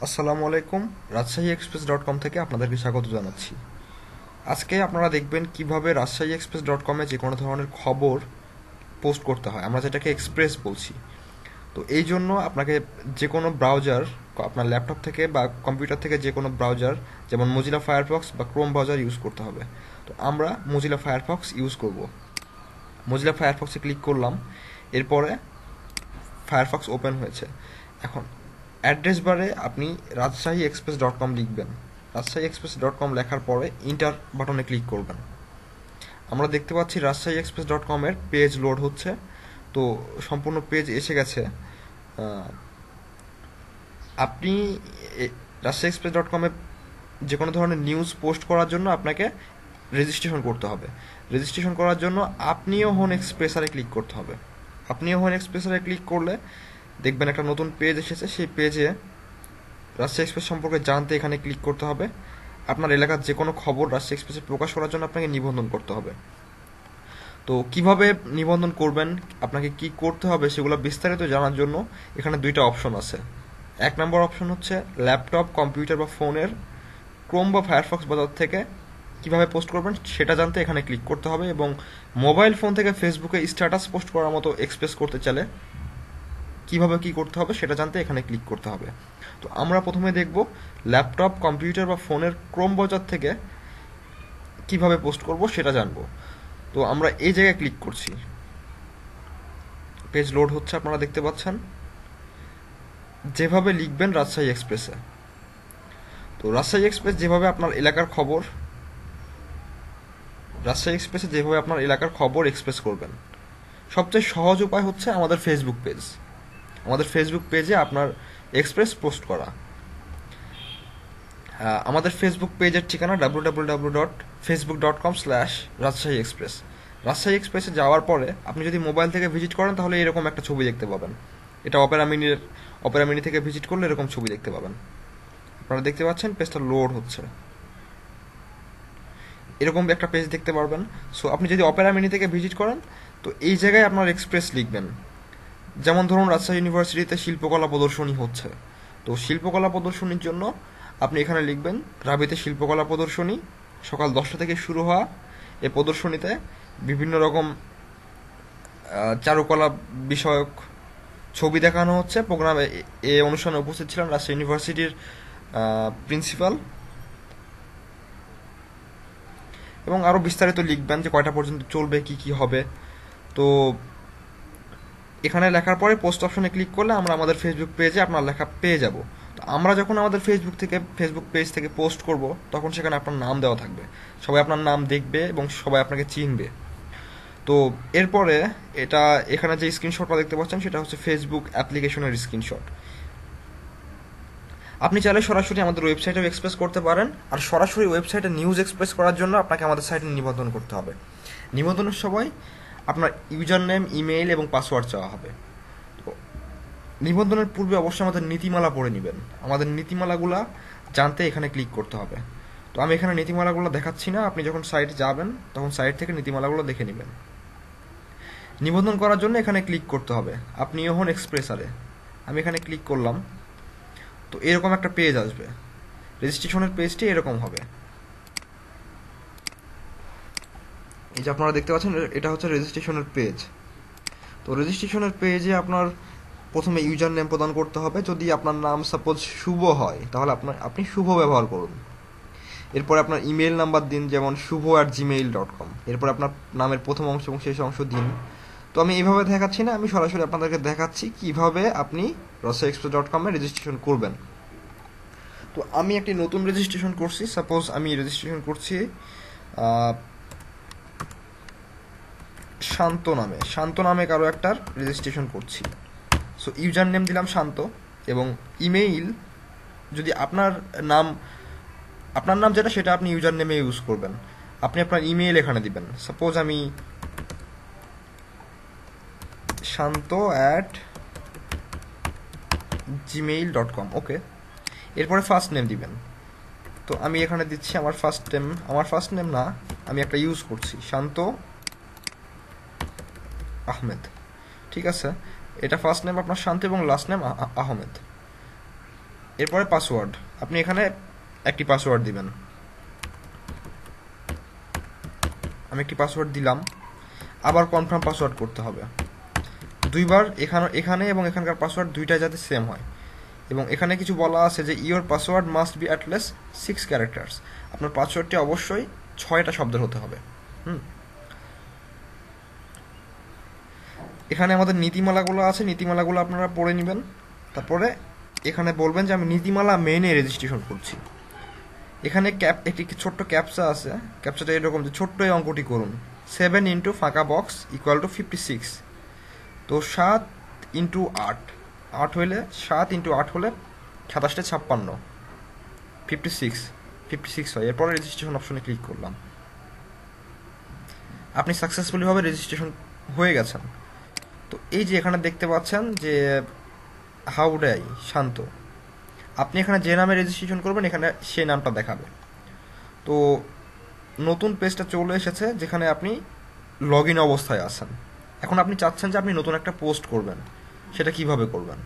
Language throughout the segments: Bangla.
আসসালামু আলাইকুম। রাজশাহী এক্সপ্রেস ডট কম থেকে আপনাদেরকে স্বাগত জানাচ্ছি। আজকে আপনারা দেখবেন কিভাবে রাজশাহী এক্সপ্রেস ডট কমে যে কোনো ধরনের খবর পোস্ট করতে হয়, আমরা যেটাকে এক্সপ্রেস বলছি। তো এই জন্য আপনাকে যে কোনো ব্রাউজার, আপনার ল্যাপটপ থেকে বা কম্পিউটার থেকে যে কোনো ব্রাউজার, যেমন মজিলা ফায়ারফক্স বা ক্রোম ব্রাউজার ইউজ করতে হবে। তো আমরা মজিলা ফায়ারফক্স ইউজ করব। মজিলা ফায়ারফক্সে ক্লিক করলাম, এরপরে ফায়ারফক্স ওপেন হয়েছে। এখন অ্যাড্রেস বারে আপনি রাজশাহী এক্সপ্রেস ডট কম লিখবেন। রাজশাহী এক্সপ্রেস ডট কম লেখার পরে ইন্টার বাটনে ক্লিক করবেন। আমরা দেখতে পাচ্ছি রাজশাহী এক্সপ্রেস ডট কমের পেজ লোড হচ্ছে। তো সম্পূর্ণ পেজ এসে গেছে। আপনি রাজশাহী এক্সপ্রেস ডট কমে যে কোনো ধরনের নিউজ পোস্ট করার জন্য আপনাকে রেজিস্ট্রেশন করতে হবে। রেজিস্ট্রেশন করার জন্য আপনিও হন এক্সপ্রেসারে ক্লিক করতে হবে। আপনিও হন এক্সপ্রেসারে ক্লিক করলে দেখবেন একটা নতুন পেজ এসেছে। সেই পেজে রাজশাহী এক্সপ্রেস সম্পর্কে জানতে এখানে ক্লিক করতে হবে। আপনার এলাকার যে কোনো খবর রাজশাহী এক্সপ্রেসে প্রকাশ করার জন্য আপনাকে নিবন্ধন করতে হবে। তো কিভাবে নিবন্ধন করবেন, আপনাকে কি করতে হবে সেগুলো বিস্তারিত জানার জন্য এখানে দুইটা অপশন আছে। এক নম্বর অপশন হচ্ছে ল্যাপটপ, কম্পিউটার বা ফোনের ক্রোম বা ফায়ারফক্স বাজার থেকে কিভাবে পোস্ট করবেন সেটা জানতে এখানে ক্লিক করতে হবে, এবং মোবাইল ফোন থেকে ফেসবুকে স্ট্যাটাস পোস্ট করার মতো এক্সপ্রেস করতে চাইলে কিভাবে কি করতে হবে সেটা জানতে এখানে ক্লিক করতে হবে। তো আমরা প্রথমে দেখব ল্যাপটপ, কম্পিউটার বা ফোনের ক্রোম বাজার থেকে কিভাবে পোস্ট করব সেটা জানবো। তো আমরা এই জায়গায় ক্লিক করছি। পেজ লোড হচ্ছে, আপনারা দেখতে পাচ্ছেন। যেভাবে লিখবেন রাজশাহী এক্সপ্রেসে, তো রাজশাহী এক্সপ্রেস যেভাবে আপনার এলাকার খবর, রাজশাহী এক্সপ্রেসে যেভাবে আপনার এলাকার খবর এক্সপ্রেস করবেন, সবচেয়ে সহজ উপায় হচ্ছে আমাদের ফেসবুক পেজ। আমাদের ফেসবুক পেজে আপনার এক্সপ্রেস পোস্ট করা। আমাদের ফেসবুক পেজের ঠিকানা www.facebook.com/রাজশাহী এক্সপ্রেস। রাজশাহী এক্সপ্রেসে যাওয়ার পরে আপনি যদি মোবাইল থেকে ভিজিট করেন তাহলে এরকম একটা ছবি দেখতে পাবেন। এটা অপেরা মিনি থেকে ভিজিট করলে এরকম ছবি দেখতে পাবেন। আপনারা দেখতে পাচ্ছেন পেজটা লোড হচ্ছে। এরকম একটা পেজ দেখতে পারবেন। সো আপনি যদি অপেরা মিনি থেকে ভিজিট করেন তো এই জায়গায় আপনার এক্সপ্রেস লিখবেন। যেমন ধরুন রাজশাহী ইউনিভার্সিটিতে শিল্পকলা প্রদর্শনী হচ্ছে। তো শিল্পকলা প্রদর্শনীর জন্য আপনি এখানে লিখবেন রাবিতে শিল্পকলা প্রদর্শনী, সকাল 10টা থেকে শুরু হওয়া। এই প্রদর্শনীতে বিভিন্ন রকম চারুকলা বিষয়ক ছবি দেখানো হচ্ছে। প্রোগ্রামে এই অনুষ্ঠানে উপস্থিত ছিলেন রাজশাহী ইউনিভার্সিটির প্রিন্সিপাল, এবং আরও বিস্তারিত লিখবেন যে কয়টা পর্যন্ত চলবে, কি কি হবে। তো এখানে লেখার পরে পোস্ট অপশনে ক্লিক করলে আমরা আমাদের ফেসবুক পেজে আপনার লেখা পেয়ে যাব। তো আমরা যখন আমাদের ফেসবুক পেজ থেকে পোস্ট করব তখন সেখানে আপনার নাম দেওয়া থাকবে। সবাই আপনার নাম দেখবে এবং সবাই আপনাকে চিনবে। তো এরপরে এখানে যে স্ক্রিনশটটা দেখতে পাচ্ছেন সেটা হচ্ছে ফেসবুক অ্যাপ্লিকেশনের স্ক্রিনশট। আপনি চাইলে সরাসরি আমাদের ওয়েবসাইটেও এক্সপ্রেস করতে পারেন, আর সরাসরি ওয়েবসাইটে নিউজ এক্সপ্রেস করার জন্য আপনাকে আমাদের সাইটে নিবন্ধন করতে হবে। নিবন্ধনের সময় আপনার ইউজার নেম, ইমেইল এবং পাসওয়ার্ড চাওয়া হবে। তো নিবন্ধনের পূর্বে অবশ্যই আমাদের নীতিমালা পড়ে নেবেন। আমাদের নীতিমালাগুলা জানতে এখানে ক্লিক করতে হবে। তো আমি এখানে নীতিমালাগুলো দেখাচ্ছি না, আপনি যখন সাইটে যাবেন তখন সাইট থেকে নীতিমালাগুলো দেখে নেবেন। নিবন্ধন করার জন্য এখানে ক্লিক করতে হবে। আপনিও হন এক্সপ্রেসারে। আমি এখানে ক্লিক করলাম, তো এরকম একটা পেজ আসবে। রেজিস্ট্রেশনের পেজটি এরকম হবে। এই যে আপনারা দেখতে পাচ্ছেন এটা হচ্ছে রেজিস্ট্রেশনের পেজ। তো রেজিস্ট্রেশনের পেজে আপনার প্রথমে ইউজার নেম প্রদান করতে হবে। যদি আপনার নাম সাপোজ শুভ হয় তাহলে আপনি শুভ ব্যবহার করুন। এরপরে আপনার ইমেল নাম্বার দিন, যেমন শুভ@gmail.com। এরপর আপনার নামের প্রথম অংশ এবং শেষ অংশ দিন। তো আমি এইভাবে দেখাচ্ছি না, আমি সরাসরি আপনাদেরকে দেখাচ্ছি কিভাবে আপনি rasaexpress.com-এ রেজিস্ট্রেশন করবেন। তো আমি একটি নতুন রেজিস্ট্রেশন করছি। সাপোজ আমি রেজিস্ট্রেশন করছি শান্ত নামে কারো একটার রেজিস্ট্রেশন করছি। সো ইউজার নেম দিলাম শান্ত, এবং ইমেইল, যদি আপনার নাম যেটা সেটা আপনি ইউজার নেমে ইউজ করবেন। আপনি আপনার ইমেইল এখানে দিবেন। সাপোজ আমি shanto@gmail.com, ওকে। এরপরে ফার্স্ট নেম দিবেন। তো আমি এখানে দিচ্ছি আমার ফার্স্ট নেম না, আমি একটা ইউজ করছি, শান্ত আহমেদ। ঠিক আছে, এটা ফার্স্ট নেম আপনার শান্ত এবং লাস্ট নেম আহমেদ। এরপরে পাসওয়ার্ড, আপনি এখানে একটি পাসওয়ার্ড দিবেন। আমি একটি পাসওয়ার্ড দিলাম, আবার কনফার্ম পাসওয়ার্ড করতে হবে দুইবার। এখানে এবং এখানকার পাসওয়ার্ড দুইটাই যাতে সেম হয়। এবং এখানে কিছু বলা আছে যে your password must be at least 6 characters, আপনার পাসওয়ার্ডটি অবশ্যই 6টা শব্দের হতে হবে। এখানে আমাদের নীতিমালাগুলো আছে, নীতিমালাগুলো আপনারা পড়ে নেবেন। তারপরে এখানে বলবেন যে আমি নীতিমালা মেনে রেজিস্ট্রেশন করছি। এখানে একটি ছোট্ট ক্যাপচা আছে, ক্যাপচাটা এরকম যে ছোট্ট এই অঙ্কটি করুন, 7 ইন্টু ফাঁকা বক্স ইকুয়াল টু 56। তো 7 ইন্টু 8, 8 হইলে 7 ইন্টু 8 হলে 27 56, 56 হয়। এরপরে রেজিস্ট্রেশন অপশনে ক্লিক করলাম, আপনি সাকসেসফুলিভাবে রেজিস্ট্রেশন হয়ে গেছেন। তো এই যে এখানে দেখতে পাচ্ছেন যে হাউডাই শান্ত, আপনি এখানে যে নামে রেজিস্ট্রেশন করবেন এখানে সেই নামটা দেখাবে। তো নতুন পেজটা চলে এসেছে যেখানে আপনি লগ ইন অবস্থায় আছেন। এখন আপনি চাচ্ছেন যে আপনি নতুন একটা পোস্ট করবেন, সেটা কিভাবে করবেন?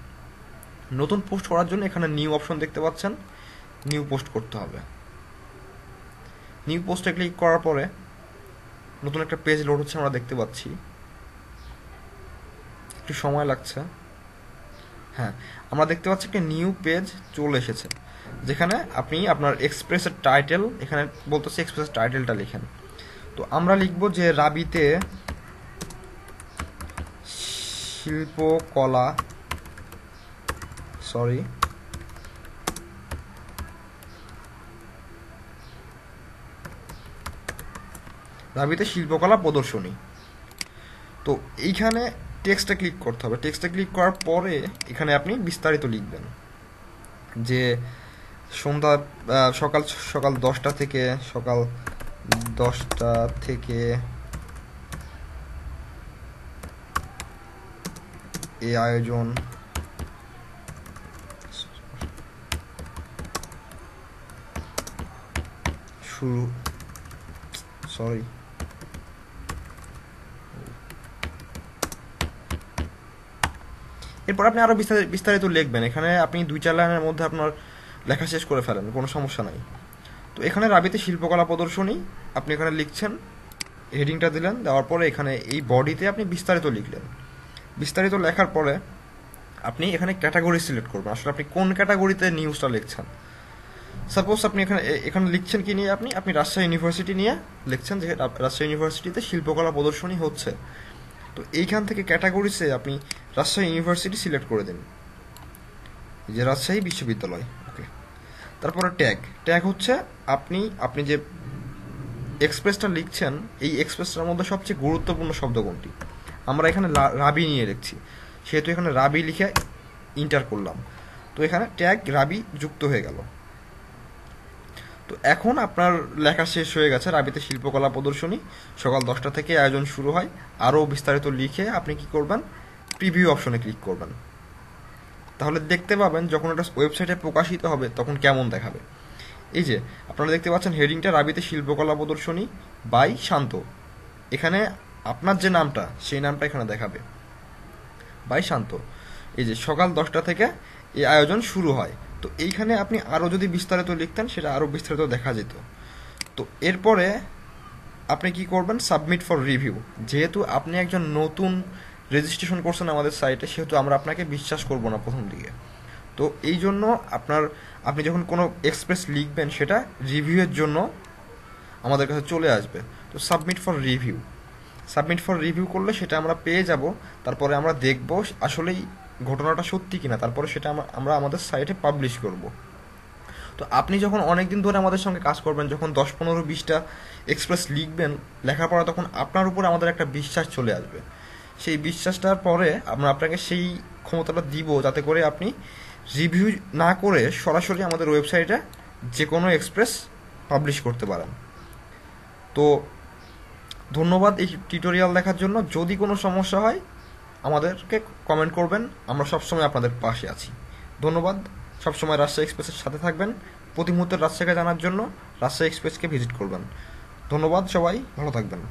নতুন পোস্ট করার জন্য এখানে নিউ অপশন দেখতে পাচ্ছেন, নিউ পোস্ট করতে হবে। নিউ পোস্টে ক্লিক করার পরে নতুন একটা পেজ লোড হচ্ছে আমরা দেখতে পাচ্ছি, একটু সময় লাগছে। হ্যাঁ, আমরা দেখতে পাচ্ছি একটা নিউ পেজ চলে এসেছে যেখানে আপনি আপনার এক্সপ্রেসের টাইটেল, এখানে বলতেছে এক্সপ্রেসের টাইটেলটা লিখেন। তো আমরা লিখব যে রাবিতে শিল্পকলা, রাবিতে শিল্পকলা প্রদর্শনী। তো এইখানে টেক্সটে ক্লিক করতে হবে। টেক্সটে ক্লিক করার পরে এখানে আপনি বিস্তারিত লিখবেন যে সকাল 10টা থেকে এই আয়োজন শুরু, এরপর আপনি আরো বিস্তারিত লিখবেন। এখানে আপনি 2-4 লাইনের মধ্যে আপনার লেখা শেষ করে ফেলেন, কোনো সমস্যা নাই। তো এখানে রাবিতে শিল্পকলা প্রদর্শনী আপনি এখানে লিখছেন, হেডিংটা দিলেন, দেওয়ার পরে এখানে এই বডিতে আপনি বিস্তারিত লিখলেন। বিস্তারিত লেখার পরে আপনি এখানে ক্যাটাগরি সিলেক্ট করবেন, আসলে আপনি কোন ক্যাটাগরিতে নিউজটা লিখছেন। সাপোজ আপনি এখানে লিখছেন কি নিয়ে, আপনি রাজশাহী ইউনিভার্সিটি নিয়ে লিখছেন যে রাজশাহী ইউনিভার্সিটিতে শিল্পকলা প্রদর্শনী হচ্ছে। তো এইখান থেকে ক্যাটাগরিসে আপনি রাজশাহী ইউনিভার্সিটি সিলেক্ট করে দিন, যে রাজশাহী বিশ্ববিদ্যালয়। ওকে, তারপরে ট্যাগ হচ্ছে আপনি যে এক্সপ্রেসটা লিখছেন এই এক্সপ্রেসটার মধ্যে সবচেয়ে গুরুত্বপূর্ণ শব্দ কোনটি। আমরা এখানে রাবি নিয়ে লিখছি, সেহেতু এখানে রাবি লিখে ইন্টার করলাম। তো এখানে ট্যাগ রাবি যুক্ত হয়ে গেল। তো এখন আপনার লেখা শেষ হয়ে গেছে, রাবিতে শিল্পকলা প্রদর্শনী সকাল 10টা থেকে আয়োজন শুরু হয়। আরও বিস্তারিত লিখে আপনি কি করবেন, প্রিভিউ অপশনে ক্লিক করবেন। তাহলে দেখতে পাবেন যখন এটা ওয়েবসাইটে প্রকাশিত হবে তখন কেমন দেখাবে। এই যে আপনারা দেখতে পাচ্ছেন হেডিংটা রাবিতে শিল্পকলা প্রদর্শনী বাই শান্ত, এখানে আপনার যে নামটা সেই নামটা এখানে দেখাবে, বাই শান্ত। এই যে সকাল 10টা থেকে এই আয়োজন শুরু হয়। তো এইখানে আপনি আরও যদি বিস্তারিত লিখতেন সেটা আরও বিস্তারিত দেখা যেত। তো এরপরে আপনি কি করবেন, সাবমিট ফর রিভিউ। যেহেতু আপনি একজন নতুন রেজিস্ট্রেশন করছেন আমাদের সাইটে, সেহেতু আমরা আপনাকে বিশ্বাস করব না প্রথম দিকে। তো এই জন্য আপনি যখন কোনো এক্সপ্রেস লিখবেন সেটা রিভিউয়ের জন্য আমাদের কাছে চলে আসবে। তো সাবমিট ফর রিভিউ করলে সেটা আমরা পেয়ে যাব। তারপরে আমরা দেখব আসলেই ঘটনাটা সত্যি কিনা, তারপরে সেটা আমরা আমাদের সাইটে পাবলিশ করব। তো আপনি যখন অনেক দিন ধরে আমাদের সঙ্গে কাজ করবেন, যখন 10-15-20টা এক্সপ্রেস লিখবেন, লেখার পরে তখন আপনার উপরে আমাদের একটা বিশ্বাস চলে আসবে। সেই বিশ্বাসটার পরে আমরা আপনাকে সেই ক্ষমতাটা দিব যাতে করে আপনি রিভিউ না করে সরাসরি আমাদের ওয়েবসাইটে যে কোনো এক্সপ্রেস পাবলিশ করতে পারেন। তো ধন্যবাদ এই টিউটোরিয়াল দেখার জন্য। যদি কোনো সমস্যা হয় আমাদেরকে কমেন্ট করবেন, আমরা সবসময় আপনাদের পাশে আছি। ধন্যবাদ। সবসময় রাজশাহী এক্সপ্রেসের সাথে থাকবেন। প্রতি মুহূর্তে রাজশাহীকে জানার জন্য রাজশাহী এক্সপ্রেসকে ভিজিট করবেন। ধন্যবাদ, সবাই ভালো থাকবেন।